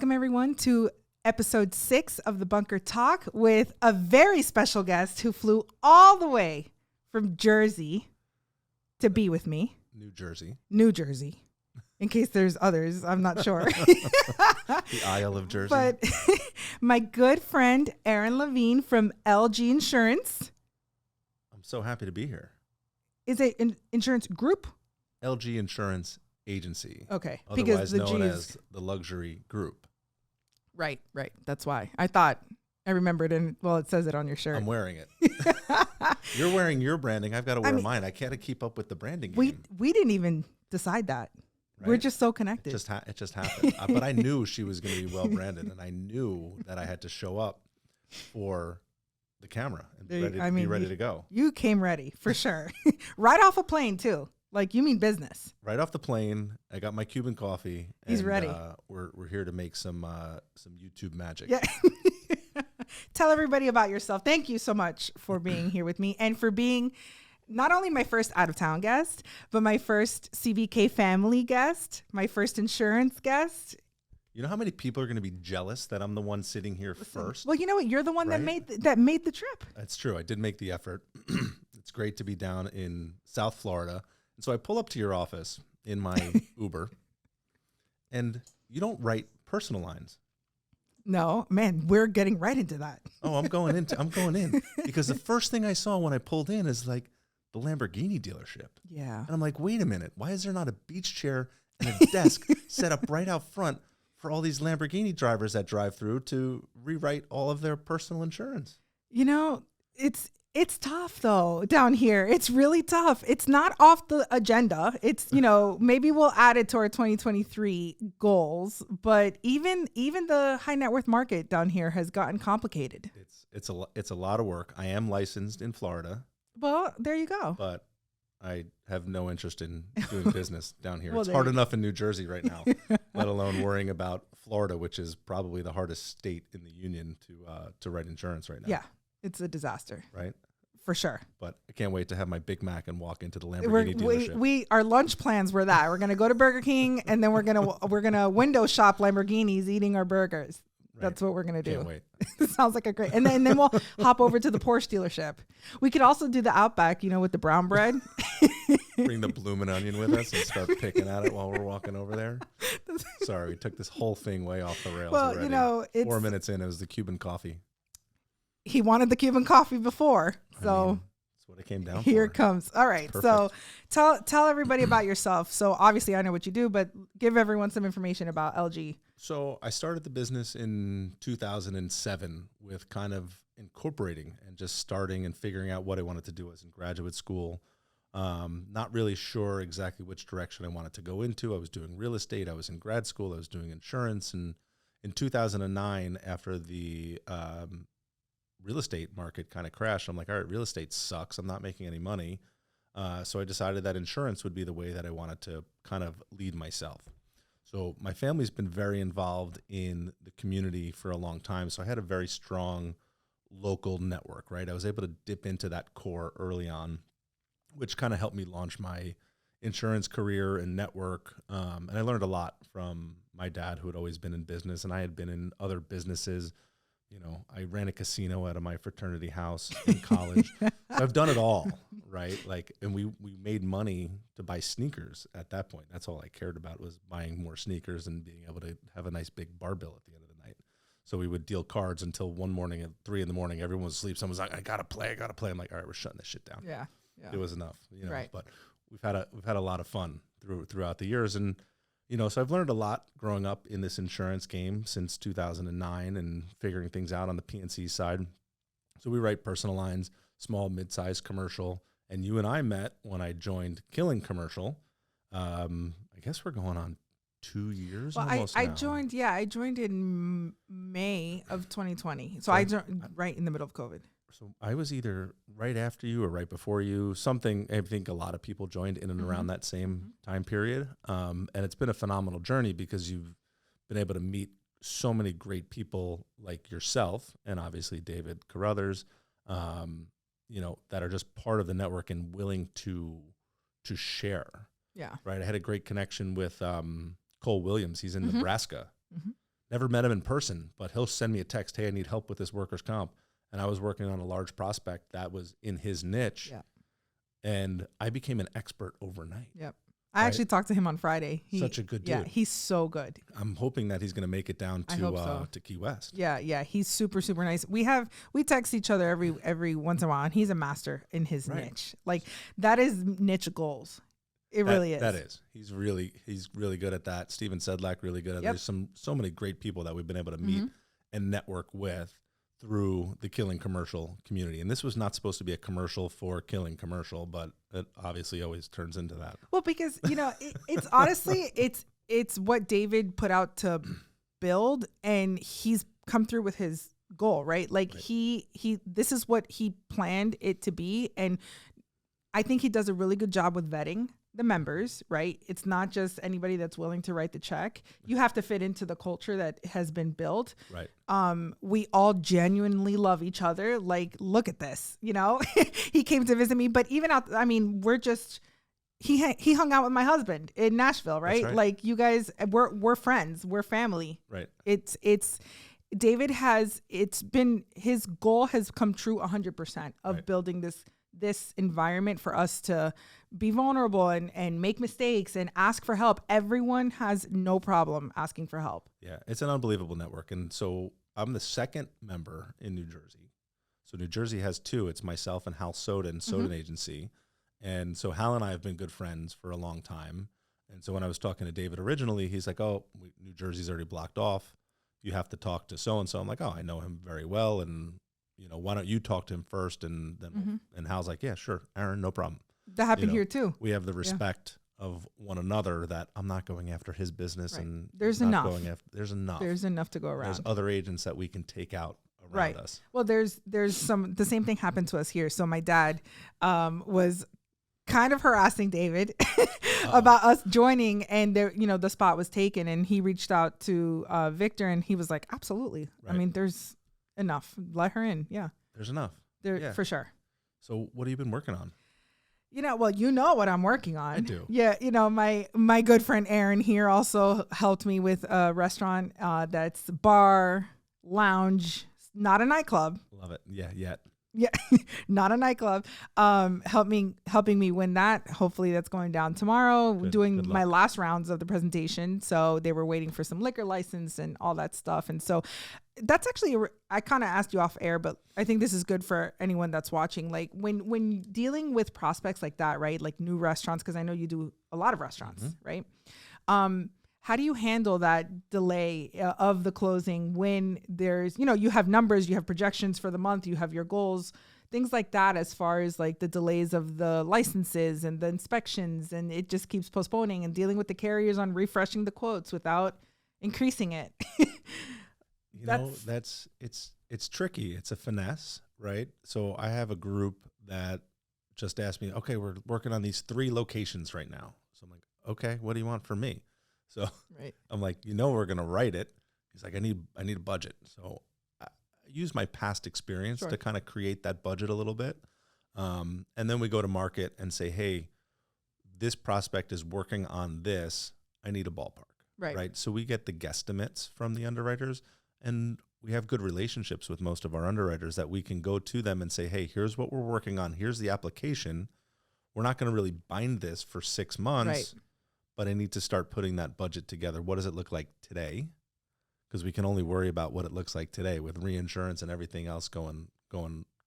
Welcome, everyone, to episode 6 of the Bunker Talk with a very special guest who flew all the way from Jersey to be with me. New Jersey. In case there's others, I'm not sure. The Isle of Jersey. But my good friend, Aaron Levine from LG Insurance. I'm so happy to be here. Is it an insurance group? LG Insurance Agency. Okay. Otherwise known as the Luxury Group. Right. That's why. I remembered, and well, it says it on your shirt. I'm wearing it. You're wearing your branding. I've got to wear mine. I can't keep up with the branding game. We didn't even decide that. Right? We're just so connected. It just happened. But I knew she was going to be well branded, and I knew that I had to show up for the camera and be ready to go. You came ready for sure. Right off a plane too. Like, you mean business. Right off the plane, I got my Cuban coffee. He's ready. We're here to make some YouTube magic. Yeah. Tell everybody about yourself. Thank you so much for being here with me and for being not only my first out-of-town guest, but my first CBK family guest, my first insurance guest. You know how many people are going to be jealous that I'm the one sitting here first? Well, you know what? You're the one that made the trip. That's true. I did make the effort. It's great to be down in South Florida. And so I pull up to your office in my Uber, and you don't write personal lines. No, man, we're getting right into that. Oh, I'm going in because the first thing I saw when I pulled in is like the Lamborghini dealership. Yeah. And I'm like, wait a minute, why is there not a beach chair and a desk set up right out front for all these Lamborghini drivers that drive through to rewrite all of their personal insurance? You know, it's tough though down here. It's really tough. It's not off the agenda. It's, maybe we'll add it to our 2023 goals, but even the high net worth market down here has gotten complicated. It's a lot of work. I am licensed in Florida. Well, there you go. But I have no interest in doing business down here. It's hard enough in New Jersey right now, let alone worrying about Florida, which is probably the hardest state in the union to write insurance right now. Yeah. It's a disaster. Right? For sure. But I can't wait to have my Big Mac and walk into the Lamborghini dealership. Our lunch plans were that. We're going to go to Burger King, and then we're going to window shop Lamborghinis eating our burgers. Right. That's what we're going to do. Can't wait. It sounds like a great. And then we'll hop over to the Porsche dealership. We could also do the Outback, with the brown bread. Bring the bloomin' onion with us and start picking at it while we're walking over there. Sorry, we took this whole thing way off the rails already. 4 minutes in, it was the Cuban coffee. He wanted the Cuban coffee before, so that's what it came down. Here it comes. All right, so tell everybody about yourself. So obviously I know what you do, but give everyone some information about LG. So I started the business in 2007 with kind of incorporating and just starting and figuring out what I wanted to do. I was in graduate school, not really sure exactly which direction I wanted to go into. I was doing real estate. I was in grad school. I was doing insurance, and in 2009, after the real estate market kind of crashed, I'm like, all right, real estate sucks. I'm not making any money. So I decided that insurance would be the way that I wanted to kind of lead myself. So my family's been very involved in the community for a long time. So I had a very strong local network, right? I was able to dip into that core early on, which kind of helped me launch my insurance career and network. And I learned a lot from my dad, who had always been in business, and I had been in other businesses. I ran a casino out of my fraternity house in college. So I've done it all, right? And we made money to buy sneakers at that point. That's all I cared about, was buying more sneakers and being able to have a nice big bar bill at the end of the night. So we would deal cards until one morning at 3 a.m, everyone was asleep. Someone's like, I gotta play. I'm like, all right, we're shutting this shit down. Yeah. It was enough, Right. But we've had a lot of fun throughout the years. And so I've learned a lot growing up in this insurance game since 2009 and figuring things out on the P&C side. So we write personal lines, small, mid-sized commercial. And you and I met when I joined Killing Commercial. I guess we're going on 2 years almost I now. I joined in May of 2020. So I joined right in the middle of COVID. So I was either right after you or right before you, something. I think a lot of people joined in and around that same time period. And it's been a phenomenal journey because you've been able to meet so many great people like yourself and obviously David Carruthers, that are just part of the network and willing to share. Yeah. Right. I had a great connection with Cole Williams. He's in Nebraska Never met him in person, but he'll send me a text, hey, I need help with this workers' comp. And I was working on a large prospect that was in his niche. Yeah. And I became an expert overnight. Yep. I actually talked to him on Friday. Such a good dude. Yeah, he's so good. I'm hoping that he's going to make it down to Key West. Yeah. He's super, super nice. We text each other every once in a while, and he's a master in his niche. Like, that is niche goals. It really is. That is. He's really good at that. Steven Sedlak, really good at it. There's so many great people that we've been able to meet and network with through the Killing Commercial community. And this was not supposed to be a commercial for Killing Commercial, but it obviously always turns into that. Well, because, it's honestly, it's what David put out to build, and he's come through with his goal, right? Like, he this is what he planned it to be. And I think he does a really good job with vetting the members, right? It's not just anybody that's willing to write the check. You have to fit into the culture that has been built. Right. We all genuinely love each other. Like, look at this, he came to visit me, but even he hung out with my husband in Nashville, right? Right. Like, you guys, we're friends, we're family. Right. It's David his goal has come true 100% of building this environment for us to be vulnerable and make mistakes and ask for help. Everyone has no problem asking for help. Yeah, it's an unbelievable network. And so I'm the second member in New Jersey. So New Jersey has two. It's myself and Hal Soden, Soden Agency. And so Hal and I have been good friends for a long time. And so when I was talking to David originally, he's like, New Jersey's already blocked off. You have to talk to so-and-so. I'm like, I know him very well. And why don't you talk to him first? And then, and Hal's like, yeah, sure, Aaron, no problem. That happened here too. We have the respect of one another that I'm not going after his business, and there's enough. There's enough. There's enough to go around. There's other agents that we can take out around us. Well, there's the same thing happened to us here. So my dad was kind of harassing David about us joining, and there, the spot was taken, and he reached out to Victor, and he was like, absolutely. Right. I mean, there's enough. Let her in. Yeah. There's enough. For sure. So what have you been working on? What I'm working on. I do. Yeah. My good friend Aaron here also helped me with a restaurant that's bar, lounge, not a nightclub. Love it. Yeah. Yet. Yeah, not a nightclub. Helping me win that. Hopefully that's going down tomorrow. Doing my last rounds of the presentation. So they were waiting for some liquor license and all that stuff. And so that's actually, I kind of asked you off air, but I think this is good for anyone that's watching. Like, when dealing with prospects like that, right? Like new restaurants, because I know you do a lot of restaurants, right? How do you handle that delay of the closing when there's, you have numbers, you have projections for the month, you have your goals, things like that, as far as like the delays of the licenses and the inspections, and it just keeps postponing, and dealing with the carriers on refreshing the quotes without increasing it. It's tricky. It's a finesse, right? So I have a group that just asked me, okay, we're working on these 3 locations right now. So I'm like, okay, what do you want from me? So I'm like, we're going to write it. He's like, I need a budget. So I use my past experience to kind of create that budget a little bit. And then we go to market and say, hey, this prospect is working on this. I need a ballpark. Right. So we get the guesstimates from the underwriters, and we have good relationships with most of our underwriters that we can go to them and say, hey, here's what we're working on. Here's the application. We're not going to really bind this for 6 months. But I need to start putting that budget together. What does it look like today? Because we can only worry about what it looks like today with reinsurance and everything else going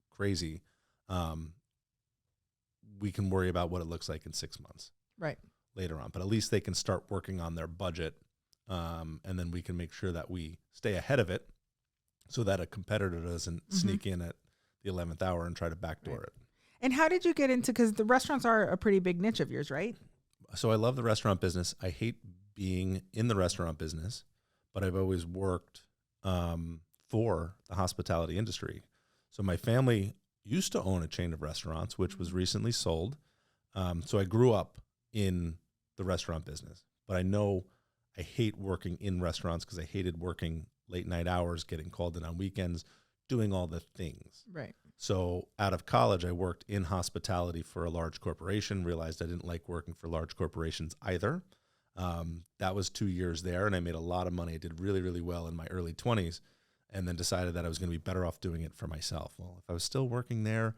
crazy. We can worry about what it looks like in 6 months, later on. But at least they can start working on their budget, and then we can make sure that we stay ahead of it, so that a competitor doesn't sneak in at the 11th hour and try to backdoor it. And how did you get into? Because the restaurants are a pretty big niche of yours, right? So I love the restaurant business. I hate being in the restaurant business, but I've always worked for the hospitality industry. So my family used to own a chain of restaurants, which was recently sold. So I grew up in the restaurant business, but I know I hate working in restaurants because I hated working late night hours, getting called in on weekends, doing all the things. Right. So out of college, I worked in hospitality for a large corporation, realized I didn't like working for large corporations either. That was 2 years there, and I made a lot of money. I did really, really well in my early 20s, and then decided that I was going to be better off doing it for myself. Well, if I was still working there,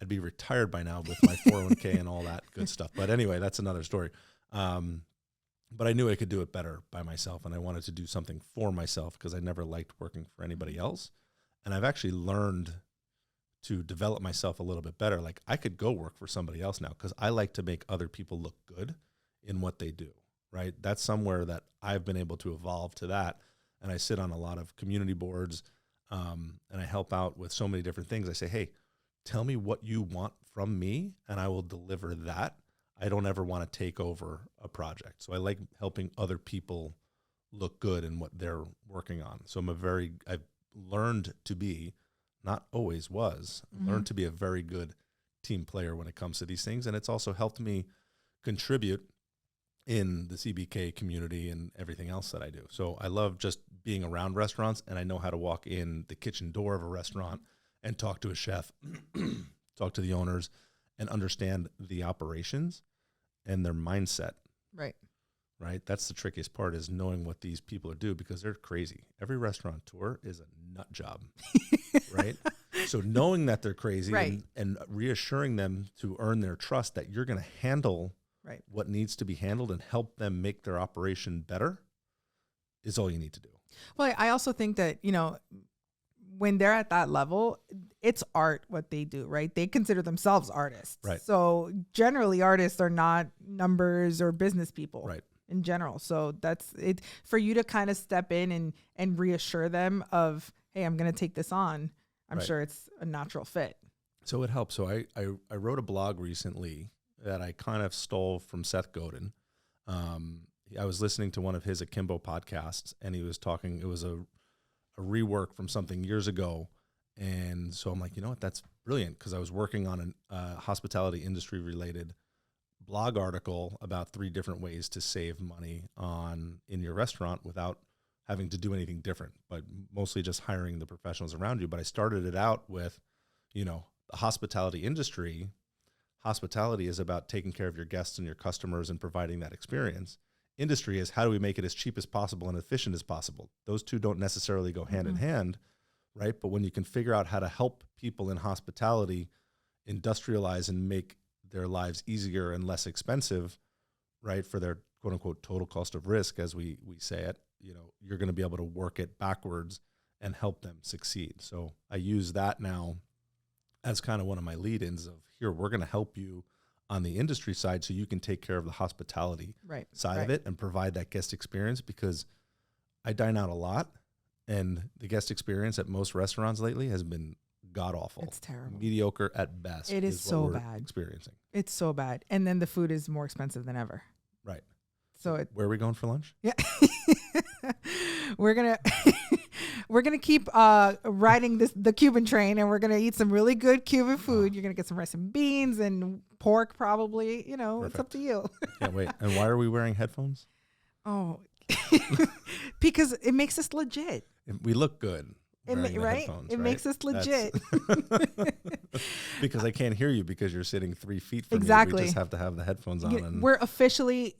I'd be retired by now with my 401k and all that good stuff. But anyway, that's another story. But I knew I could do it better by myself, and I wanted to do something for myself because I never liked working for anybody else. And I've actually learned to develop myself a little bit better. Like, I could go work for somebody else now because I like to make other people look good in what they do, right? That's somewhere that I've been able to evolve to that. And I sit on a lot of community boards, and I help out with so many different things. I say, hey, tell me what you want from me, and I will deliver that. I don't ever want to take over a project. So I like helping other people look good in what they're working on. So I've learned to be, not always was, learned to be a very good team player when it comes to these things. And it's also helped me contribute in the CBK community and everything else that I do. So I love just being around restaurants, and I know how to walk in the kitchen door of a restaurant and talk to a chef, talk to the owners, and understand the operations and their mindset. Right. That's the trickiest part, is knowing what these people do, because they're crazy. Every restaurateur is a nut job. Right. So knowing that they're crazy, and reassuring them to earn their trust that you're going to handle what needs to be handled and help them make their operation better is all you need to do. Well, I also think that, when they're at that level, it's art what they do, right? They consider themselves artists. Right. So generally artists are not numbers or business people. Right. In general. So that's it, for you to kind of step in and reassure them of, hey, I'm going to take this on. I'm sure it's a natural fit. So it helps. So I wrote a blog recently that I kind of stole from Seth Godin. I was listening to one of his Akimbo podcasts, and he was talking, it was a rework from something years ago. And so I'm like, you know what, that's brilliant, because I was working on a hospitality industry related blog article about 3 different ways to save money in your restaurant without having to do anything different, but mostly just hiring the professionals around you. But I started it out with, the hospitality industry. Hospitality is about taking care of your guests and your customers and providing that experience. Industry is, how do we make it as cheap as possible and efficient as possible? Those two don't necessarily go hand in hand, right? But when you can figure out how to help people in hospitality industrialize and make their lives easier and less expensive, right, for their quote unquote total cost of risk, as we say it, you're going to be able to work it backwards and help them succeed. So I use that now as kind of one of my lead-ins of, here, we're going to help you on the industry side so you can take care of the hospitality side of it and provide that guest experience, because I dine out a lot, and the guest experience at most restaurants lately has been god awful. It's terrible. Mediocre at best. It is so bad. Experiencing. It's so bad. And then the food is more expensive than ever. Right. So where are we going for lunch? Yeah. we're gonna keep riding the Cuban train, and we're gonna eat some really good Cuban food. You're gonna get some rice and beans and pork, probably. Perfect. It's up to you. Can't wait. And why are we wearing headphones? Oh, because it makes us legit. We look good. Right? It makes us legit. Because I can't hear you because you're sitting 3 feet from me. Exactly. We just have to have the headphones on. And we're officially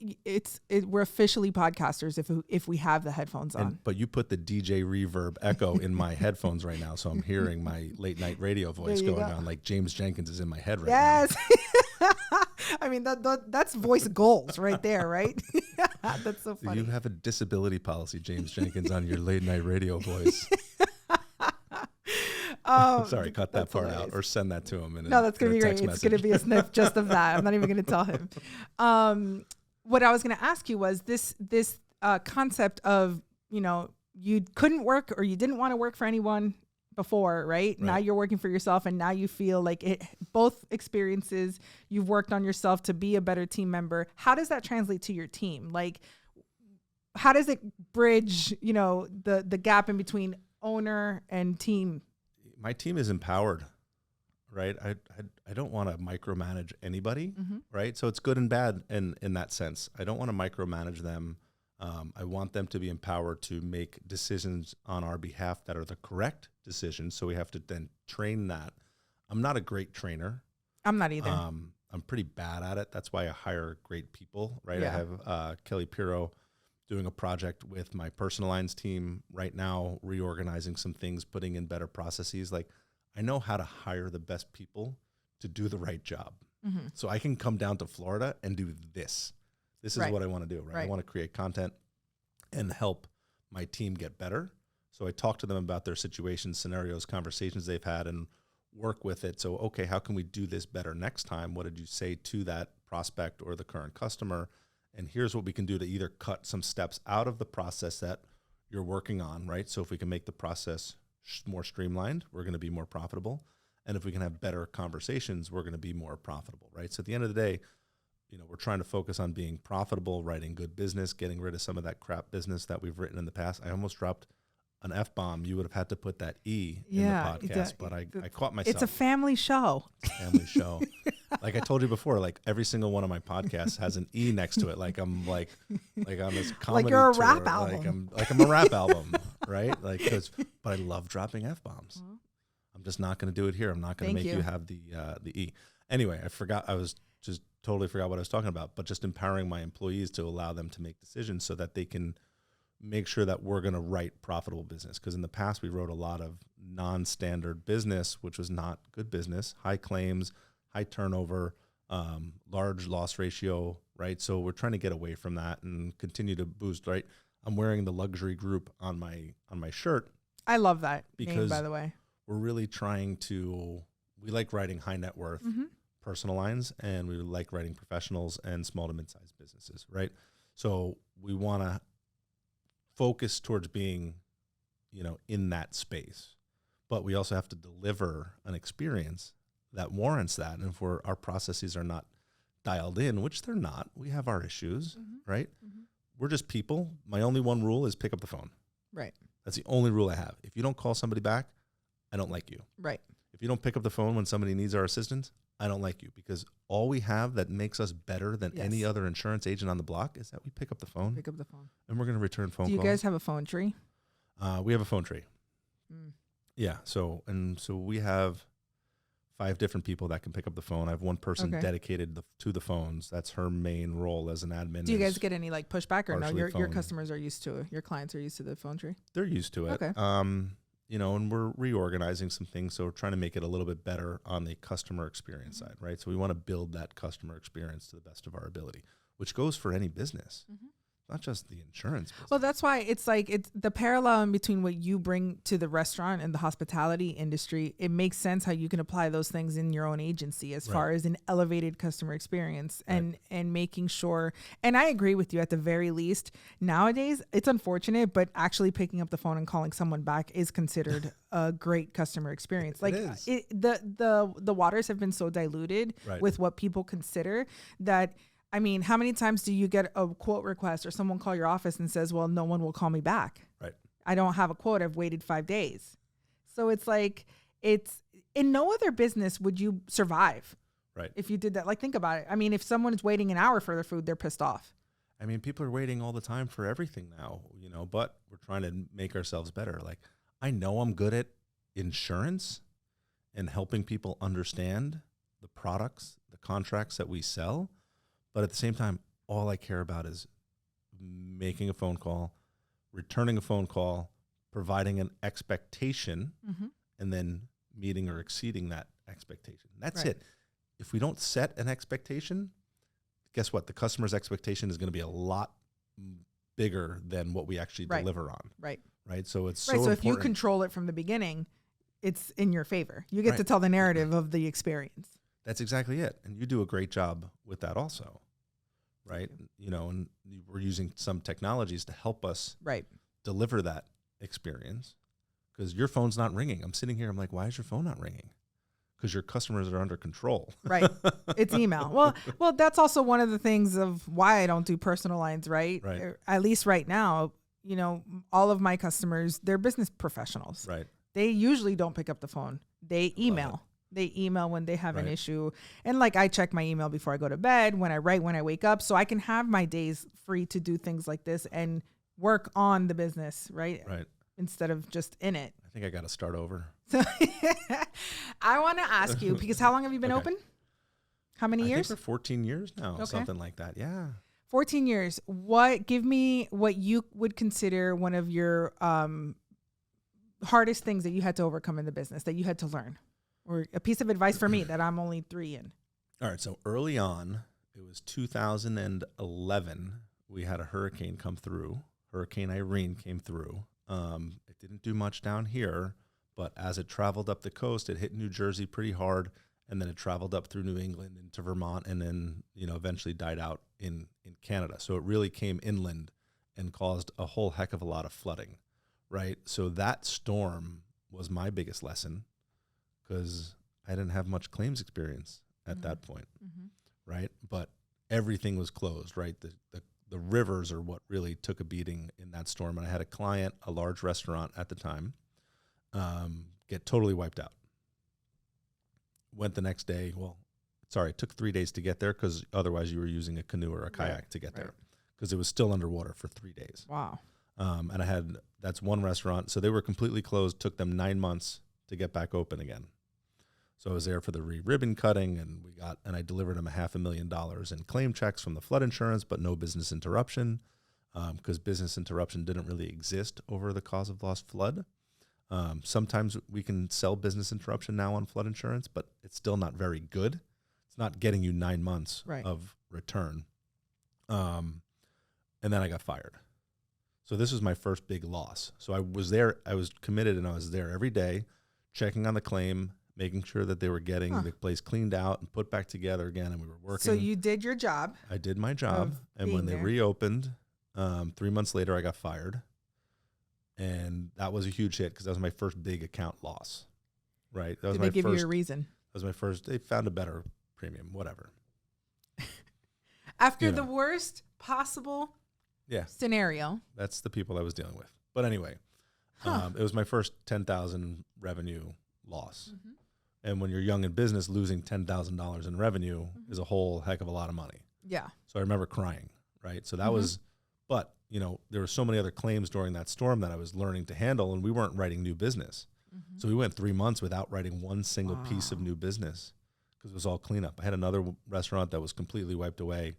podcasters if we have the headphones on. But you put the DJ reverb echo in my headphones right now, so I'm hearing my late night radio voice going on, like James Jenkins is in my head right now. Yes. I mean, that's voice goals right there, right? That's so funny. You have a disability policy, James Jenkins, on your late night radio voice. Sorry, cut that part out or send that to him. No, that's going to be great. It's going to be a sniff just of that. I'm not even going to tell him. What I was going to ask you was this concept of, you couldn't work or you didn't want to work for anyone before, right? Now you're working for yourself, and now you feel like both experiences, you've worked on yourself to be a better team member. How does that translate to your team? Like, how does it bridge, the gap in between owner and team? My team is empowered, right? I don't want to micromanage anybody, right? So it's good and bad in that sense. I don't want to micromanage them. I want them to be empowered to make decisions on our behalf that are the correct decisions. So we have to then train that. I'm not a great trainer. I'm not either. I'm I'm pretty bad at it. That's why I hire great people, right? Yeah. I have Kelly Pirro doing a project with my personal lines team right now, reorganizing some things, putting in better processes. Like, I know how to hire the best people to do the right job. Mm-hmm. So I can come down to Florida and do this. This is Right. what I want to do, right? I Right. want to create content and help my team get better. So I talk to them about their situations, scenarios, conversations they've had, and work with it. So, okay, how can we do this better next time? What did you say to that prospect or the current customer? And here's what we can do to either cut some steps out of the process that you're working on, right? So if we can make the process more streamlined, we're going to be more profitable. And if we can have better conversations, we're going to be more profitable, right? So at the end of the day, we're trying to focus on being profitable, writing good business, getting rid of some of that crap business that we've written in the past. I almost dropped an F-bomb. You would have had to put that E in the podcast, but I caught myself. It's a family show. Family show. Like I told you before, like every single one of my podcasts has an E next to it. Like I'm like on this comedy Like you're a tour. rap album. Like I'm a rap album, right? Like, but I love dropping F-bombs. Mhm. I'm just not going to do it here. I'm not going to Thank make you. you have the E. Anyway, I forgot. I was just totally forgot what I was talking about, but just empowering my employees to allow them to make decisions so that they can make sure that we're going to write profitable business. Because in the past, we wrote a lot of non-standard business, which was not good business, high claims, high turnover, large loss ratio, right? So we're trying to get away from that and continue to boost, right? I'm wearing the luxury group on my shirt. I love that Because name, by the way. We're really trying to, we like writing high net worth personal lines, and we like writing professionals and small to mid-sized businesses, right? So we want to focus towards being, in that space, but we also have to deliver an experience that warrants that. And if our processes are not dialed in, which they're not, we have our issues, right? Mm-hmm. We're just people. My only one rule is pick up the phone. Right. That's the only rule I have. If you don't call somebody back, I don't like you. Right. If you don't pick up the phone when somebody needs our assistance, I don't like you, because all we have that makes us better than any other insurance agent on the block is that we pick up the phone. Pick up the phone. And we're going to return phone Do you calls. guys have a phone tree? We have a phone tree. Mm. Yeah. So we have 5 different people that can pick up the phone. I have one person dedicated to the phones. That's her main role as an admin. Do you guys get any like pushback, or no? Your phone. customers are used to it. Your clients are used to the phone tree. They're used to it. Okay. And we're reorganizing some things, so we're trying to make it a little bit better on the customer experience side, right? So we want to build that customer experience to the best of our ability, which goes for any business, not just the insurance business. Well, that's why it's like it's the parallel in between what you bring to the restaurant and the hospitality industry. It makes sense how you can apply those things in your own agency as far as an elevated customer experience and making sure. And I agree with you. At the very least, nowadays it's unfortunate, but actually picking up the phone and calling someone back is considered a great customer experience. Like the waters have been so diluted with what people consider that. I mean, how many times do you get a quote request or someone call your office and says, well, no one will call me back. Right. I don't have a quote. I've waited 5 days. So it's like, it's in no other business would you survive. Right. If you did that, like, think about it. I mean, if someone is waiting an hour for their food, they're pissed off. I mean, people are waiting all the time for everything now, but we're trying to make ourselves better. Like, I know I'm good at insurance and helping people understand the products, the contracts that we sell. But at the same time, all I care about is making a phone call, returning a phone call, providing an expectation, and then meeting or exceeding that expectation. That's it. If we don't set an expectation, guess what? The customer's expectation is going to be a lot bigger than what we actually deliver on. Right. So it's so important. If you control it from the beginning, it's in your favor. You get to tell the narrative of the experience. That's exactly it. And you do a great job with that also. Right. And we're using some technologies to help us deliver that experience, because your phone's not ringing. I'm sitting here. I'm like, why is your phone not ringing? Because your customers are under control. Right. It's email. Well, that's also one of the things of why I don't do personal lines. Right. At least right now, all of my customers, they're business professionals. Right. They usually don't pick up the phone. They email. They email when they have an issue. And like, I check my email before I go to bed, when I write, when I wake up, so I can have my days free to do things like this and work on the business, right? Instead of just in it. I think I got to start over. So I want to ask you, because how long have you been open? How many I years? think for 14 years now, Okay. something like that. Yeah. 14 years. Give me what you would consider one of your hardest things that you had to overcome in the business, that you had to learn, or a piece of advice for me that I'm only 3 in. All right. So early on, it was 2011. We had a hurricane come through. Hurricane Irene came through. It didn't do much down here, but as it traveled up the coast, it hit New Jersey pretty hard, and then it traveled up through New England into Vermont, and then eventually died out in Canada. So it really came inland and caused a whole heck of a lot of flooding, right? So that storm was my biggest lesson because I didn't have much claims experience at that point, right? But everything was closed, right? The rivers are what really took a beating in that storm. And I had a client, a large restaurant at the time, get totally wiped out. Went the next day. Well, sorry, it took 3 days to get there because otherwise you were using a canoe or a kayak to get there because it was still underwater for 3 days. Wow. And that's one restaurant. So they were completely closed. Took them 9 months to get back open again. So I was there for the ribbon cutting, and I delivered them $500,000 in claim checks from the flood insurance, but no business interruption, because business interruption didn't really exist over the cause of loss flood. Sometimes we can sell business interruption now on flood insurance, but it's still not very good. It's not getting you 9 months of return. And then I got fired. So this was my first big loss. So I was there, I was committed, and I was there every day, checking on the claim, making sure that they were getting the place cleaned out and put back together again, and we were working. So you did your job. I did my job, and when they reopened, 3 months later, I got fired, and that was a huge hit because that was my first big account loss. Right? That was Did they give you a reason? That was my first. They found a better premium, whatever. After the worst possible scenario, that's the people I was dealing with. But anyway, it was my first 10,000 revenue loss. And when you're young in business, losing $10,000 in revenue is a whole heck of a lot of money. Yeah. So I remember crying, right? So that was, but there were so many other claims during that storm that I was learning to handle, and we weren't writing new business. So we went 3 months without writing one single piece of new business because it was all cleanup. I had another restaurant that was completely wiped away.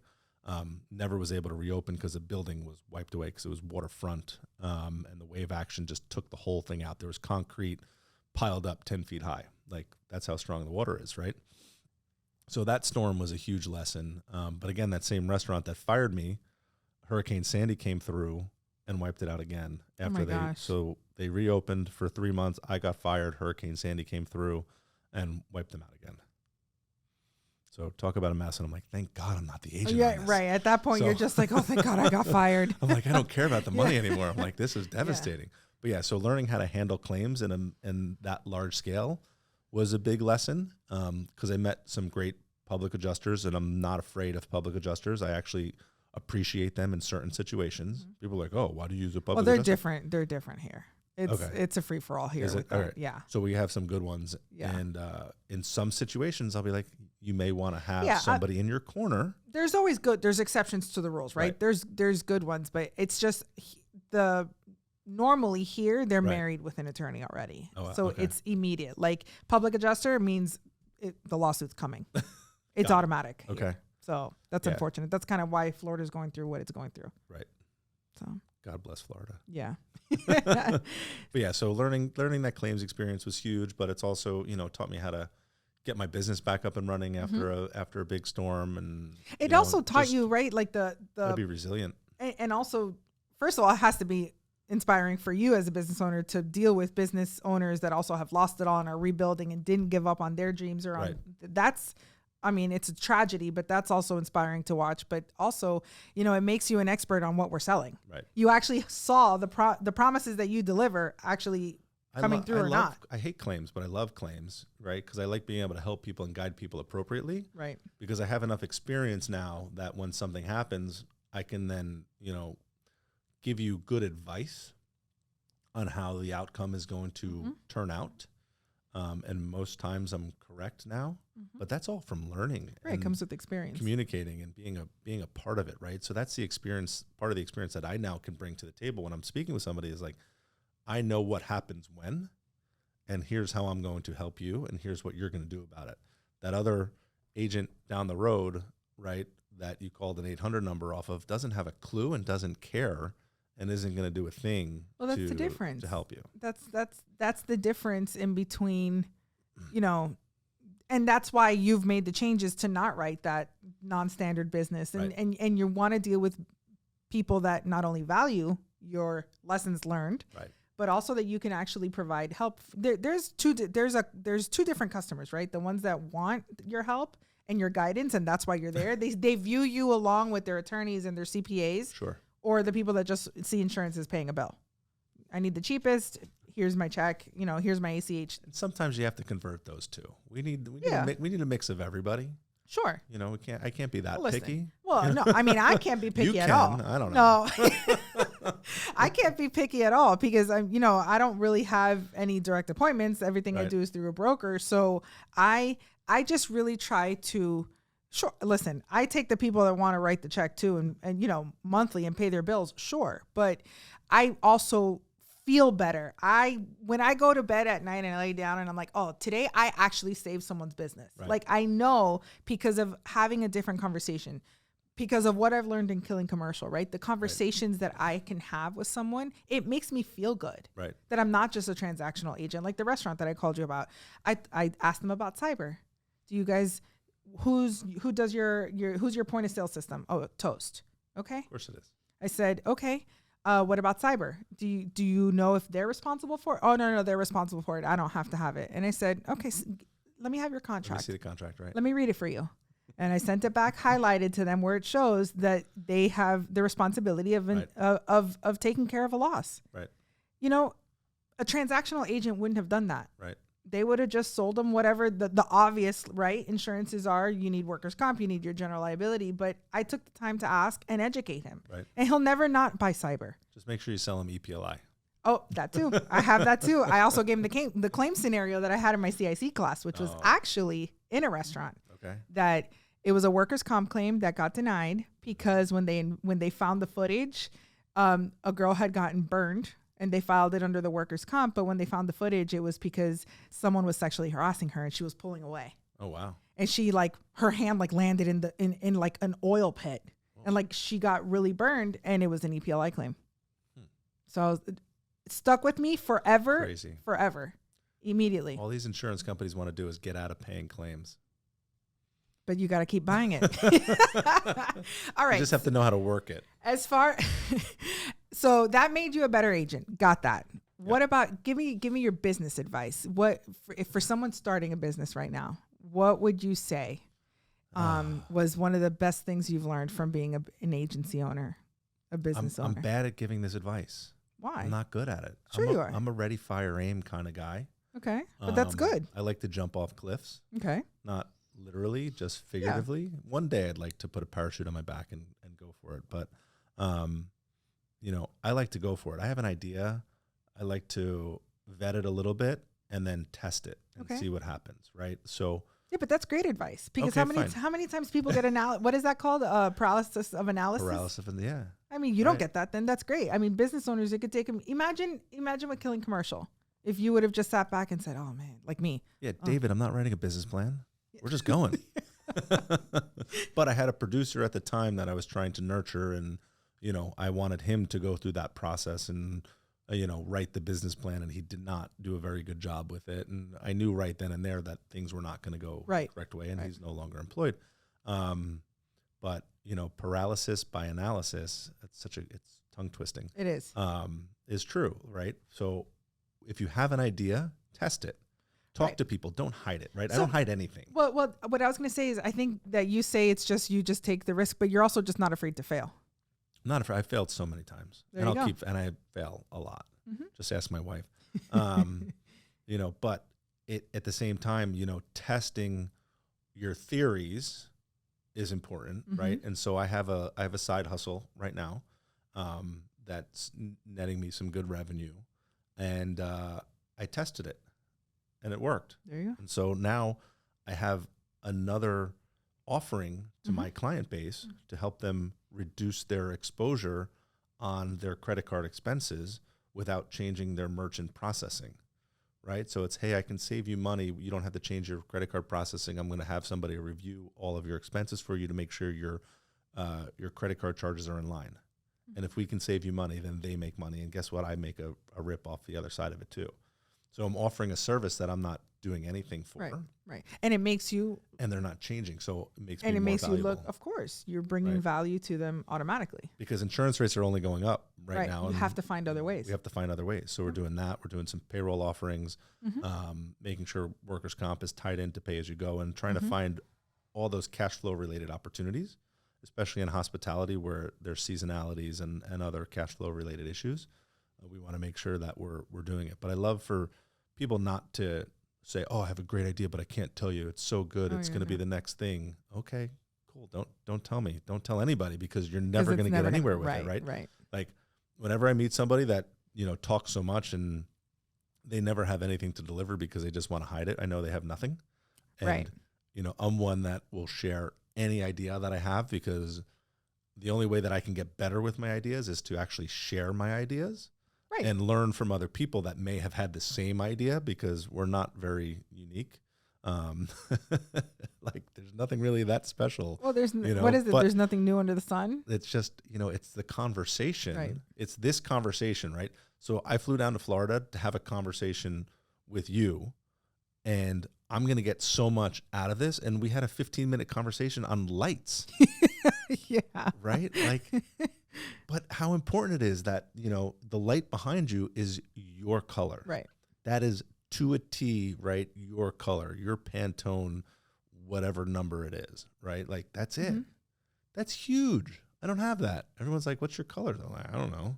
Never was able to reopen because the building was wiped away because it was waterfront, and the wave action just took the whole thing out. There was concrete piled up 10 feet high. Like, that's how strong the water is, right? So that storm was a huge lesson. But again, that same restaurant that fired me, Hurricane Sandy came through and wiped it out again. So they reopened for 3 months. I got fired. Hurricane Sandy came through and wiped them out again. So talk about a mess. And I'm like, thank God I'm not the agent. Yeah, right. At that point, you're just like, oh, thank God I got fired. I'm like, I don't care about the money anymore. I'm like, this is devastating. But yeah, so learning how to handle claims in that large scale was a big lesson, because I met some great public adjusters, and I'm not afraid of public adjusters. I actually appreciate them in certain situations. People are like, oh, why do you use a public adjuster? Different. They're different here. It's a free for all here. All right. Yeah. So we have some good ones. Yeah. And in some situations, I'll be like, you may want to have somebody in your corner. There's always there's exceptions to the rules, right? There's good ones, but it's just normally here they're married with an attorney already. It's immediate. Like, public adjuster means the lawsuit's coming. It's automatic. Okay. Here. So that's unfortunate. That's kind of why Florida's going through what it's going through. Right. So God bless Florida. Yeah. But yeah, so learning that claims experience was huge, but it's also, taught me how to get my business back up and running after a big storm, and it also taught you, right? Like the be resilient. And also, first of all, it has to be inspiring for you as a business owner to deal with business owners that also have lost it all and are rebuilding and didn't give up on their dreams or that's, I mean, it's a tragedy, but that's also inspiring to watch. But also, it makes you an expert on what we're selling. Right. You actually saw the promises that you deliver actually coming through or not. I hate claims, but I love claims, right? Because I like being able to help people and guide people appropriately. Right. Because I have enough experience now that when something happens, I can then, give you good advice on how the outcome is going to turn out. And most times I'm correct now, but that's all from learning. Right, it comes with experience. Communicating and being a part of it, right? So that's the experience, part of the experience that I now can bring to the table when I'm speaking with somebody is like, I know what happens when, and here's how I'm going to help you, and here's what you're going to do about it. That other agent down the road, right, that you called an 800 number off of doesn't have a clue and doesn't care and isn't going to do a thing Well, that's the difference. to help you. That's the difference in between, you know, and that's why you've made the changes to not write that non-standard business. And, Right. and you want to deal with people that not only value your lessons learned, Right. but also that you can actually provide help. There's two different customers, right? The ones that want your help and your guidance, and that's why you're there. They view you along with their attorneys and their CPAs, Sure. or the people that just see insurance as paying a bill. I need the cheapest. Here's my check. You know, here's my ACH. And sometimes you have to convert those two. We need Yeah. a mix of everybody. Sure. You know, I can't be that Listen. picky. Well, no, I mean, I can't be picky You at can. all. I don't know. No, I can't be picky at all because I don't really have any direct appointments. Everything I Right. do is through a broker. So I just really try to, sure. Listen, I take the people that want to write the check too and, you know, monthly and pay their bills. Sure. But I also feel better. When I go to bed at night and I lay down and I'm like, oh, today I actually saved someone's business. Right. Like I know because of having a different conversation, because of what I've learned in Killing Commercial, right? The conversations that I can have with someone, it makes me feel good. Right. That I'm not just a transactional agent, like the restaurant that I called you about. I asked them about cyber. Do you guys, who's your point of sale system? Oh, Toast. Okay. Of course it is. I said, okay. What about cyber? Do you know if they're responsible for it? Oh, no, they're responsible for it. I don't have to have it. And I said, okay, let me have your Let me contract. see the contract, right? Let me read it for you. And I sent it back highlighted to them where it shows that they have the responsibility of of taking care of a loss. Right. You know, a transactional agent wouldn't have done that. Right. They would have just sold them whatever the obvious, right, insurances are. You need workers' comp, you need your general liability. But I took the time to ask and educate him. Right. And he'll never not buy cyber. Just make sure you sell them EPLI. Oh, that too. I have that too. I also gave him the claim scenario that I had in my CIC class, which was actually in a restaurant. Okay. That it was a workers' comp claim that got denied because when they found the footage, a girl had gotten burned and they filed it under the workers' comp. But when they found the footage, it was because someone was sexually harassing her and she was pulling away. Oh, wow. And she her hand landed in like an oil pit. Oh. And she got really burned and it was an EPLI claim. So it stuck with me forever. Crazy. Forever. Immediately. All these insurance companies want to do is get out of paying claims. But you got to keep buying it. All right. You just have to know how to work it. So that made you a better agent. Got that. Yep. What about, give me your business advice. If for someone starting a business right now, what would you say was one of the best things you've learned from being an agency owner, a business owner? I'm bad at giving this advice. Why? I'm not good at it. Sure you are. I'm a ready, fire, aim kind of guy. Okay. But that's good. I like to jump off cliffs. Okay. Not literally, just figuratively. Yeah. One day I'd like to put a parachute on my back and go for it. But, I like to go for it. I have an idea. I like to vet it a little bit and then test it and see what happens. Right. So. Yeah, but that's great advice because how many times people get what is that called? Paralysis of analysis. Paralysis of yeah. I mean, you don't get that, then that's great. I mean, business owners, it could take them. Imagine with Killing Commercial, if you would have just sat back and said, "Oh man," like me. Yeah, David, I'm not writing a business plan. We're just going. But I had a producer at the time that I was trying to nurture, and I wanted him to go through that process and write the business plan, and he did not do a very good job with it. And I knew right then and there that things were not going to go the correct way, and he's no longer employed. But paralysis by analysis, it's tongue twisting. It is true, right? So if you have an idea, test it. Talk to people. Don't hide it, right? So, I don't hide anything. Well, what I was going to say is I think that you say it's just you just take the risk, but you're also just not afraid to fail. I'm not afraid. I failed so many times. And I fail a lot. Mm-hmm. Just ask my wife. But at the same time, testing your theories is important, mm-hmm. right? And so I have a side hustle right now that's netting me some good revenue, and I tested it, and it worked. There you go. And so now I have another offering to mm-hmm. my client base mm-hmm. to help them reduce their exposure on their credit card expenses without changing their merchant processing, right? So it's, hey, I can save you money. You don't have to change your credit card processing. I'm going to have somebody review all of your expenses for you to make sure your credit card charges are in line. And if we can save you money, then they make money. And guess what? I make a rip off the other side of it too. So I'm offering a service that I'm not doing anything for. Right. And it makes you. And they're not changing. So it makes and me it more makes valuable. you look, of course, you're bringing value to them automatically. Because insurance rates are only going up right now. You have to find other ways. We have to find other ways. So we're doing that. We're doing some payroll offerings, making sure workers' comp is tied in to pay as you go, and trying to find all those cash flow related opportunities, especially in hospitality where there's seasonalities and other cash flow related issues. We want to make sure that we're doing it. But I love for people not to say, oh, I have a great idea, but I can't tell you. It's so good. It's going to be the next thing. Okay, cool. Don't tell me. Don't tell anybody, because you're never going to get anywhere with it, right? Right. Like whenever I meet somebody that, talks so much and they never have anything to deliver because they just want to hide it, I know they have nothing. And, I'm one that will share any idea that I have, because the only way that I can get better with my ideas is to actually share my ideas and learn from other people that may have had the same idea, because we're not very unique. Like there's nothing really that special. Well, what is it? There's nothing new under the sun. It's just, it's the conversation. Right. It's this conversation, right? So I flew down to Florida to have a conversation with you, and I'm going to get so much out of this. And we had a 15-minute conversation on lights. Yeah. Right? Like, but how important it is that, the light behind you is your color. Right. That is to a T, right? Your color, your Pantone, whatever number it is, right? Like that's it. That's huge. I don't have that. Everyone's like, what's your color? I'm like, I don't know.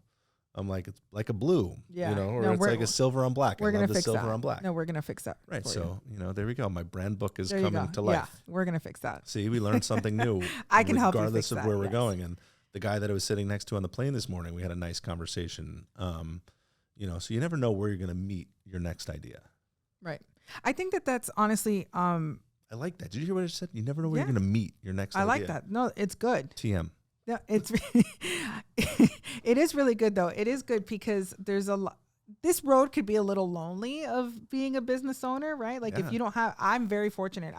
I'm like, it's like a blue, or it's like a silver on black. We're going to fix silver that. on black. No, we're going to fix that. Right. So, there we go. My brand book is there coming to life. Yeah, we're going to fix that. See, we learned something new. I can help you fix regardless of that, where we're going. And the guy that I was sitting next to on the plane this morning, we had a nice conversation. So you never know where you're going to meet your next idea. Right. I think that's honestly, I like that. Did you hear what I said? You never know where you're going to meet your next idea. I like that. No, it's good. TM. Yeah, it's it is really good though. It is good because there's this road could be a little lonely of being a business owner, right? Like if you don't have, I'm very fortunate.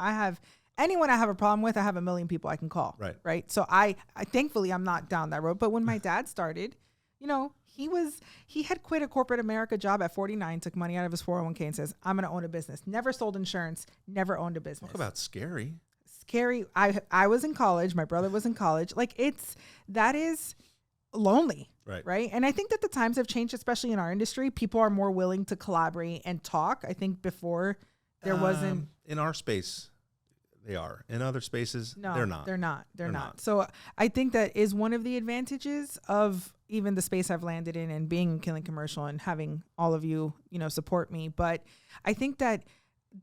Anyone I have a problem with, I have a million people I can call. Right. So I thankfully I'm not down that road. But when my dad started, he had quit a corporate America job at 49, took money out of his 401k and says, I'm going to own a business. Never sold insurance, never owned a business. Talk about scary. I was in college. My brother was in college. Like that is lonely. Right. And I think that the times have changed, especially in our industry. People are more willing to collaborate and talk. I think before there wasn't. In our space, they are. In other spaces, no, they're not. They're not. So I think that is one of the advantages of even the space I've landed in and being in Killing Commercial and having all of you, support me. But I think that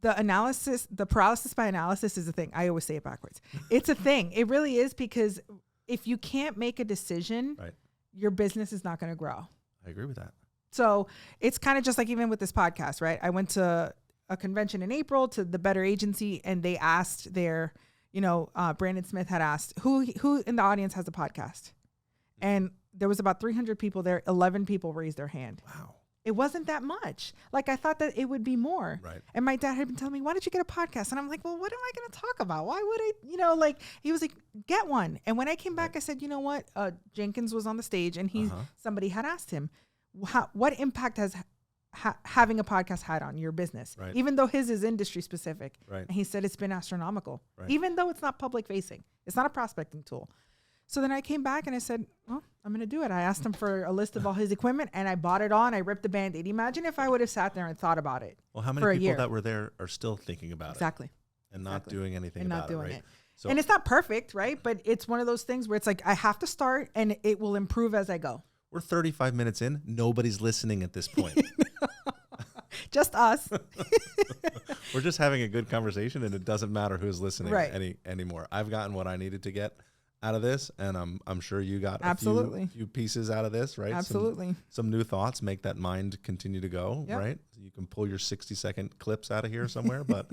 the paralysis by analysis is a thing. I always say it backwards. It's a thing. It really is, because if you can't make a decision, your business is not going to grow. I agree with that. So it's kind of just like even with this podcast, right? I went to a convention in April to the Better Agency, and they asked Brandon Smith had asked who in the audience has a podcast, and there was about 300 people there. 11 people raised their hand. Wow. It wasn't that much. Like I thought that it would be more. Right. And my dad had been telling me, why did you get a podcast? And I'm like, well, what am I going to talk about? Why would I, he was like, get one. And when I came back, I said, you know what? Jenkins was on the stage, and somebody had asked him, what impact has having a podcast had on your business? Right. Even though his is industry specific. Right. And he said, it's been astronomical, right. Even though it's not public facing. It's not a prospecting tool. So then I came back and I said, well, I'm going to do it. I asked him for a list of all his equipment, and I bought it all, and I ripped the Band-Aid. Imagine if I would have sat there and thought about it. Well, how many people that were there are still thinking about it? And not doing anything about it, right? So, and it's not perfect, right? But it's one of those things where it's like, I have to start, and it will improve as I go. We're 35 minutes in. Nobody's listening at this point. Just us. We're just having a good conversation, and it doesn't matter who's listening anymore. I've gotten what I needed to get out of this, and I'm sure you got a few pieces out of this, right? Absolutely. Some new thoughts, make that mind continue to go, right? You can pull your 60-second clips out of here somewhere, but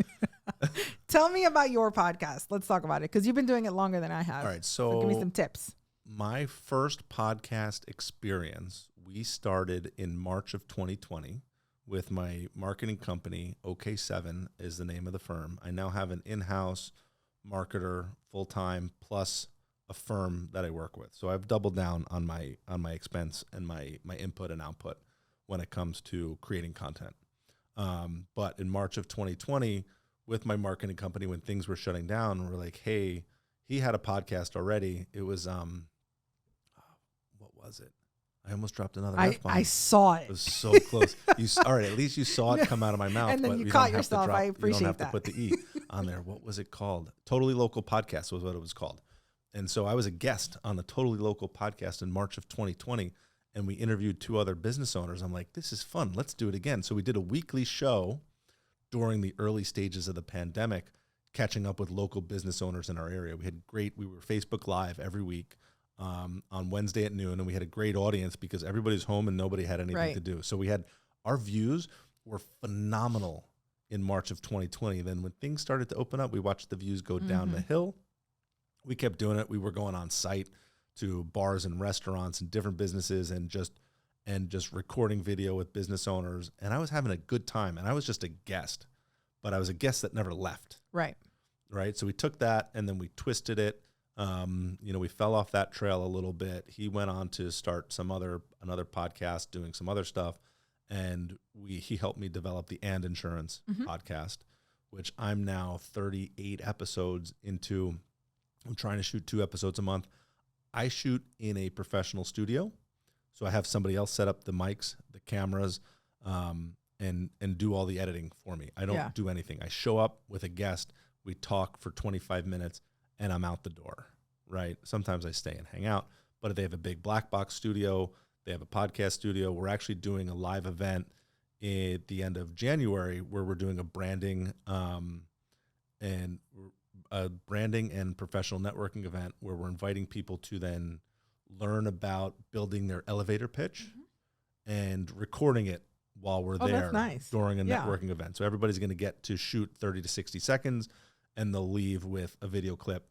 tell me about your podcast. Let's talk about it, because you've been doing it longer than I have. All right, so give me some tips. My first podcast experience, we started in March of 2020 with my marketing company. OK7 is the name of the firm. I now have an in-house marketer full-time plus a firm that I work with. So I've doubled down on my expense and my input and output when it comes to creating content. But in March of 2020, with my marketing company, when things were shutting down, we're like, hey, he had a podcast already. It was, what was it? I almost dropped another F-bomb. I saw it. It was so close. All right, at least you saw it come out of my mouth. And then but you you caught don't have to yourself. drop, I appreciate You don't have that. to put the E on there. What was it called? Totally Local Podcast was what it was called. And so I was a guest on the Totally Local Podcast in March of 2020, and we interviewed 2 other business owners. I'm like, this is fun. Let's do it again. So we did a weekly show during the early stages of the pandemic, catching up with local business owners in our area. We were Facebook Live every week on Wednesday at noon, and we had a great audience because everybody's home and nobody had anything to do. So our views were phenomenal in March of 2020. Then when things started to open up, we watched the views go down the hill. We kept doing it. We were going on site to bars and restaurants and different businesses and just recording video with business owners. And I was having a good time, and I was just a guest, but I was a guest that never left. Right. So we took that and then we twisted it. We fell off that trail a little bit. He went on to start another podcast, doing some other stuff. And he helped me develop the And Insurance podcast, which I'm now 38 episodes into. I'm trying to shoot 2 episodes a month. I shoot in a professional studio. So I have somebody else set up the mics, the cameras, and do all the editing for me. I don't do anything. I show up with a guest. We talk for 25 minutes and I'm out the door, right? Sometimes I stay and hang out, but if they have a big black box studio, they have a podcast studio. We're actually doing a live event at the end of January where we're doing a branding and professional networking event where we're inviting people to then learn about building their elevator pitch and recording it while we're there during a networking event. So everybody's going to get to shoot 30 to 60 seconds and they'll leave with a video clip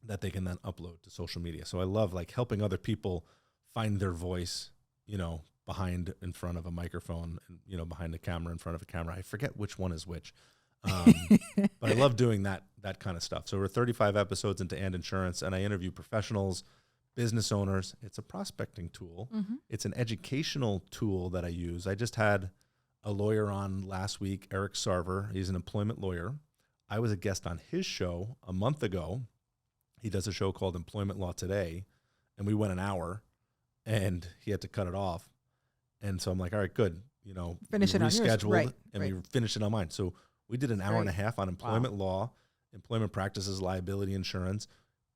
that they can then upload to social media. So I love helping other people find their voice, in front of a microphone and, behind a camera, in front of a camera. I forget which one is which. But I love doing that kind of stuff. So we're 35 episodes into And Insurance, and I interview professionals, business owners. It's a prospecting tool. It's an educational tool that I use. I just had a lawyer on last week, Eric Sarver. He's an employment lawyer. I was a guest on his show a month ago. He does a show called Employment Law Today, and we went an hour, and he had to cut it off. And so I'm like, all right, good. Finish it on yours. Right. We finished it on mine. So we did an hour and a half on employment law, employment practices, liability insurance,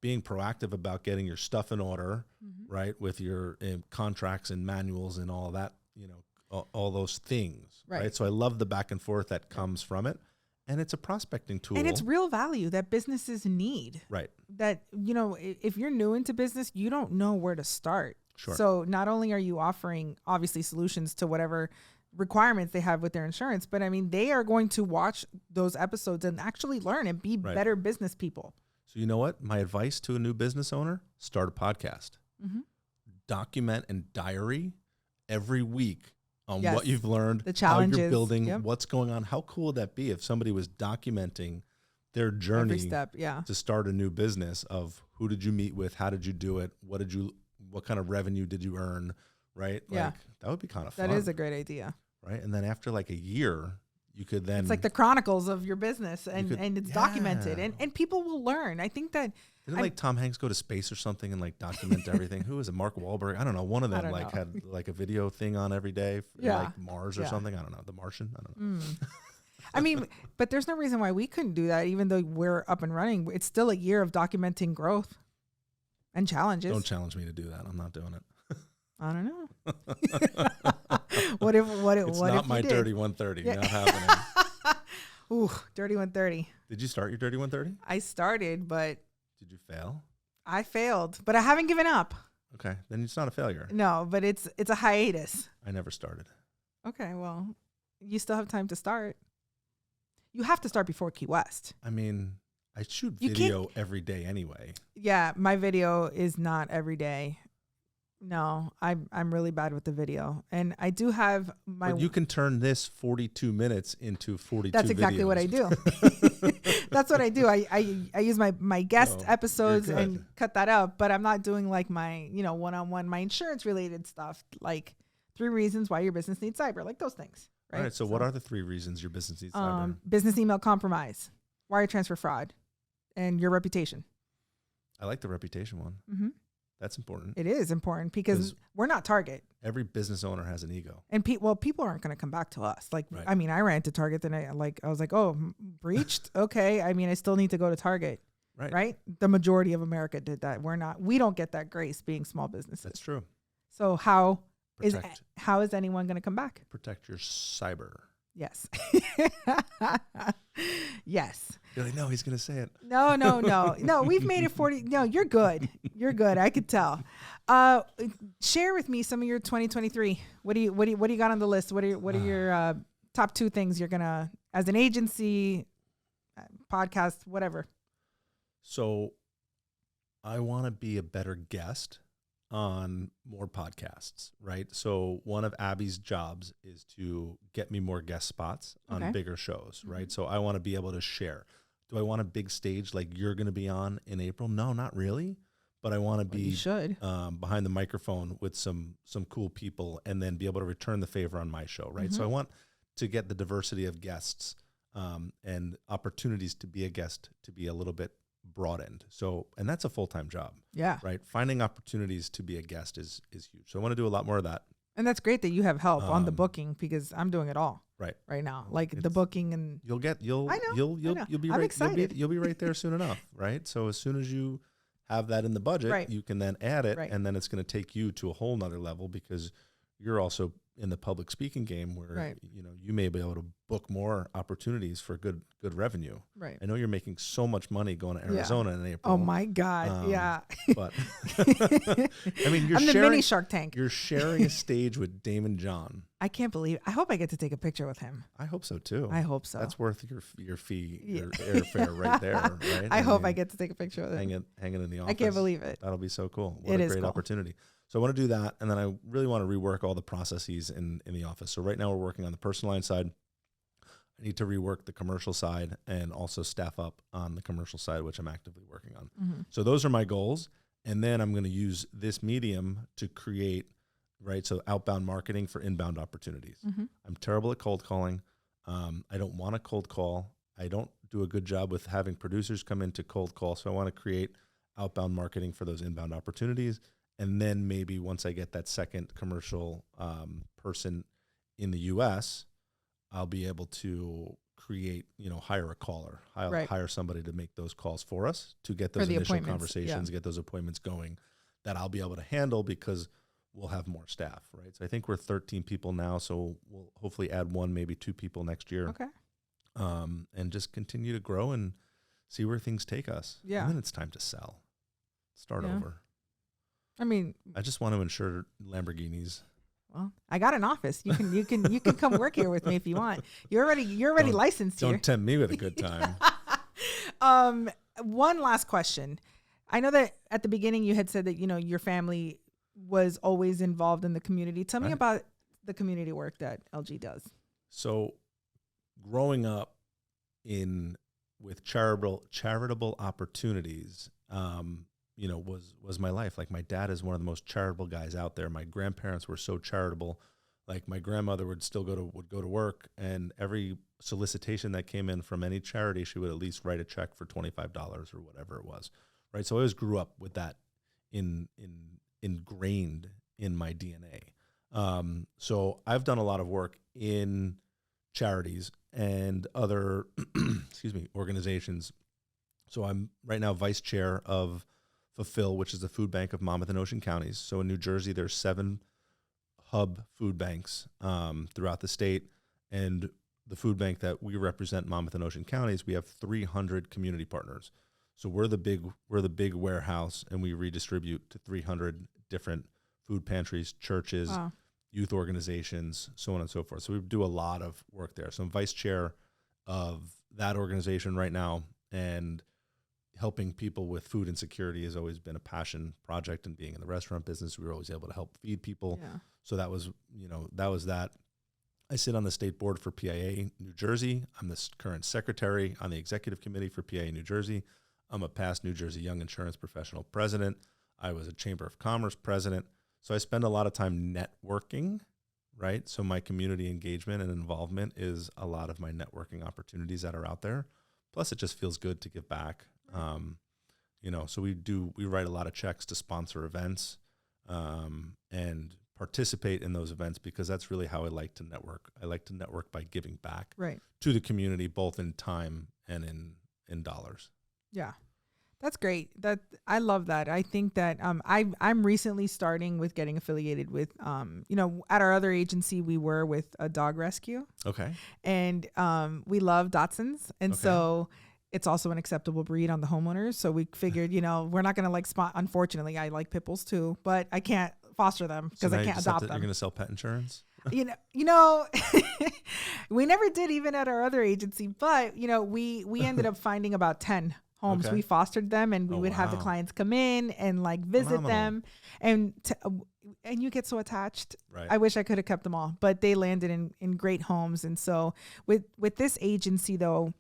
being proactive about getting your stuff in order, right, with your contracts and manuals and all that, all those things, right? So I love the back and forth that comes from it. And it's a prospecting tool. And it's real value that businesses need. Right. That, if you're new into business, you don't know where to start. Sure. So not only are you offering, obviously, solutions to whatever requirements they have with their insurance, but they are going to watch those episodes and actually learn and be better business people. So you know what? My advice to a new business owner, start a podcast. Document and diary every week on what you've learned, the challenges, how you're building, what's going on. How cool would that be if somebody was documenting their journey every step, to start a new business of who did you meet with, how did you do it, what kind of revenue did you earn, right? That would be kind of fun. That is a great idea. Right? And then after a year, you could then... It's like the chronicles of your business and it's documented and people will learn. I think that... Didn't Tom Hanks go to space or something and document everything? Who was it? Mark Wahlberg? I don't know. One of them had a video thing on every day for Mars or something. I don't know. The Martian? I don't know. But there's no reason why we couldn't do that. Even though we're up and running, it's still a year of documenting growth and challenges. Don't challenge me to do that. I'm not doing it. I don't know. What if it's not my dirty 130. Not happening. Ooh, dirty 130. Did you start your dirty 130? I started, but did you fail? I failed, but I haven't given up. Okay, then it's not a failure. No, but it's a hiatus. I never started. Okay, well, you still have time to start. You have to start before Key West. I shoot video every day anyway. Yeah, my video is not every day. No, I'm really bad with the video, and I do have my. But you can turn this 42 minutes into 42. That's exactly videos. what I do. That's what I do. I use my guest No, episodes you're and good. cut that out, but I'm not doing like my one-on-one, my insurance related stuff, like 3 reasons why your business needs cyber, like those things. Right. All right. So what are the 3 reasons your business needs cyber? Business email compromise, wire transfer fraud, and your reputation. I like the reputation one. Mm-hmm. That's important. It is important because we're not Target. Every business owner has an ego. And people aren't going to come back to us. Like, Right. I mean, I ran to Target and I was like, oh, breached. Okay. I mean, I still need to go to Target. Right. The majority of America did that. We don't get that grace being small businesses. That's true. So how is anyone going to come back? Protect your cyber. Yes. Yes. You're like, no, he's going to say it. No. We've made it 40. No, you're good. You're good. I could tell. Share with me some of your 2023. What do you got on the list? What are your top 2 things you're gonna, as an agency, podcast, whatever? So, I want to be a better guest on more podcasts, right? So one of Abby's jobs is to get me more guest spots on bigger shows, right? Mm-hmm. So I want to be able to share. Do I want a big stage like you're going to be on in April? No, not really. But I want to be behind the microphone with some cool people and then be able to return the favor on my show, right? Mm-hmm. So I want to get the diversity of guests and opportunities to be a guest to be a little bit broadened. So, and that's a full-time job. Yeah. Right. Finding opportunities to be a guest is huge. So I want to do a lot more of that. And that's great that you have help on the booking because I'm doing it all right now. Like the booking and you'll be I'm right. excited. You'll be right there soon enough. Right. So as soon as you have that in the budget, you can then add it and then it's going to take you to a whole nother level because you're also in the public speaking game where, you may be able to book more opportunities for good revenue. Right. I know you're making so much money going to Arizona in April. Oh my God. Yeah. But I mean, I'm the mini Shark Tank. You're sharing a stage with Damon John. I can't believe I hope I get to take a picture with him. I hope so too. I hope so. That's worth your fee, your airfare right there, right? I hope I get to take a picture with him. Hang it in the office. I can't believe it. That'll be so cool. What a great opportunity. So I want to do that, and then I really want to rework all the processes in the office. So right now we're working on the personal line side. I need to rework the commercial side and also staff up on the commercial side, which I'm actively working on. Mm-hmm. So those are my goals, and then I'm going to use this medium to create, so outbound marketing for inbound opportunities. Mm-hmm. I'm terrible at cold calling. I don't want to cold call. I don't do a good job with having producers come into cold call, so I want to create outbound marketing for those inbound opportunities. And then maybe once I get that second commercial person in the U.S., I'll be able to create, hire a caller, hire somebody to make those calls for us to get those initial conversations, get those appointments going that I'll be able to handle because we'll have more staff, right? So I think we're 13 people now, so we'll hopefully add 1, maybe 2 people next year. Okay. And just continue to grow and see where things take us. Yeah. And then it's time to sell. Start over. I mean, I just want to insure Lamborghinis. Well, I got an office. You can come work here with me if you want. You're already licensed here. Don't tempt me with a good time. One last question. I know that at the beginning you had said that your family was always involved in the community. Tell me about the community work that LG does. So, growing up with charitable opportunities. Was my life. Like my dad is one of the most charitable guys out there. My grandparents were so charitable. Like my grandmother would go to work, and every solicitation that came in from any charity, she would at least write a check for $25 or whatever it was, right? So I always grew up with that ingrained in my DNA. So I've done a lot of work in charities and other organizations. So I'm right now vice chair of Fulfill, which is the food bank of Monmouth and Ocean counties. So in New Jersey, there's 7 hub food banks throughout the state. And the food bank that we represent, Monmouth and Ocean counties, we have 300 community partners. So we're the big warehouse, and we redistribute to 300 different food pantries, churches, youth organizations, so on and so forth. So we do a lot of work there. So I'm vice chair of that organization right now, and helping people with food insecurity has always been a passion project, and being in the restaurant business, we were always able to help feed people. Yeah. So that was, that. I sit on the state board for PIA New Jersey. I'm the current secretary on the executive committee for PIA New Jersey. I'm a past New Jersey Young Insurance Professional president. I was a Chamber of Commerce president. So I spend a lot of time networking, right? So my community engagement and involvement is a lot of my networking opportunities that are out there. Plus, it just feels good to give back. So we write a lot of checks to sponsor events and participate in those events, because that's really how I like to network. I like to network by giving back to the community, both in time and in dollars. Yeah. That's great. I love that. I think that I'm recently starting with getting affiliated with, at our other agency, we were with a dog rescue. Okay. And we love Dachshunds. And so it's also an acceptable breed on the homeowners. So we figured, we're not going to unfortunately, I like pit bulls too, but I can't foster them because I can't adopt them. You're going to sell pet insurance? we never did, even at our other agency, but we ended up finding about 10 homes. We fostered them, and we would have the clients come in and visit them, and you get so attached. Right. I wish I could have kept them all, but they landed in great homes. And so with this agency though,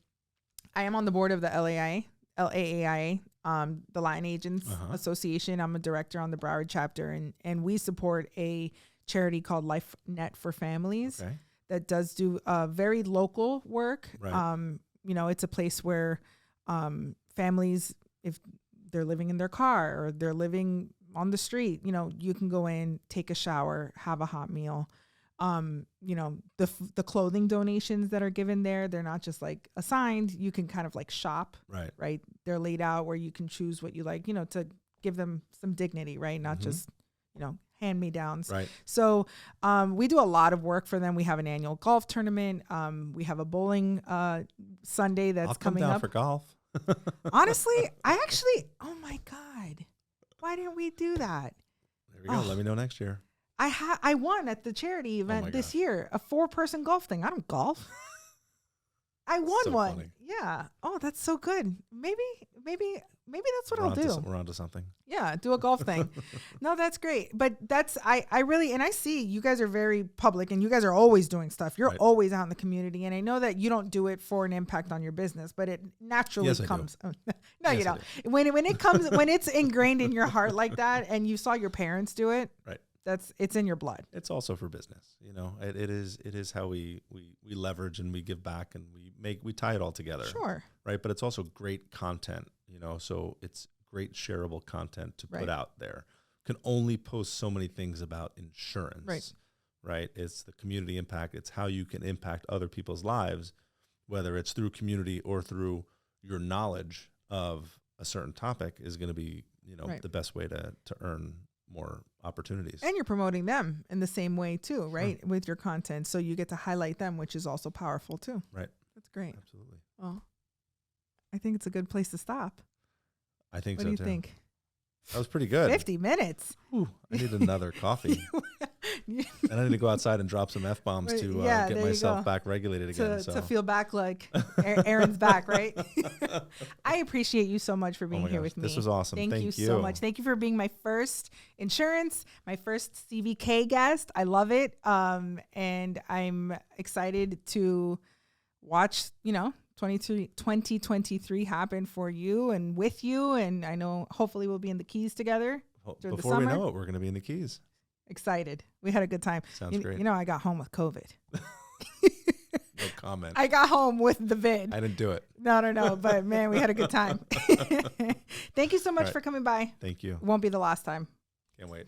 I am on the board of the LAAIA, the Lion Agents Association. I'm a director on the Broward chapter, and we support a charity called Life Net for Families that does do very local work. Right. It's a place where families, if they're living in their car or they're living on the street, you can go in, take a shower, have a hot meal. The clothing donations that are given there, they're not just assigned. You can kind of shop, right? They're laid out where you can choose what you like, to give them some dignity, right? Not just, hand-me-downs. Right. So we do a lot of work for them. We have an annual golf tournament. We have a bowling Sunday that's coming up. I'll come down for golf. Honestly, oh my God, why didn't we do that? There we go. Let me know next year. I won at the charity event this year, a 4-person golf thing. I don't golf. I won one. Funny. Yeah. Oh, that's so good. Maybe that's what I'll do. We're onto something. Yeah, do a golf thing. No, that's great. But I really, and I see you guys are very public, and you guys are always doing stuff. You're always out in the community. And I know that you don't do it for an impact on your business, but it naturally comes. Oh, no, you don't. When it comes, when it's ingrained in your heart like that, and you saw your parents do it, right. It's in your blood. It's also for business. It is how we leverage and we give back, and we tie it all together. Sure. Right. But it's also great content, so it's great shareable content to put out there. Can only post so many things about insurance. Right. It's the community impact. It's how you can impact other people's lives, whether it's through community or through your knowledge of a certain topic, is going to be, the best way to earn more opportunities. And you're promoting them in the same way too, right? Sure. With your content. So you get to highlight them, which is also powerful too. Right. That's great. Absolutely. Well, I think it's a good place to stop. I think so too. What do you think? That was pretty good. 50 minutes. Ooh, I need another coffee. And I need to go outside and drop some F-bombs to get myself back regulated again. To feel back like Aaron's back, right? I appreciate you so much for being here with me. This was awesome. Thank you so much. Thank you for being my first insurance, my first CVK guest. I love it. And I'm excited to watch, 2023 happen for you and with you. And I know hopefully we'll be in the Keys together. Before we know it, we're going to be in the Keys. Excited. We had a good time. Sounds great. I got home with COVID. No comment. I got home with the vid. I didn't do it. No. But man, we had a good time. Thank you so much for coming by. Thank you. Won't be the last time. Can't wait.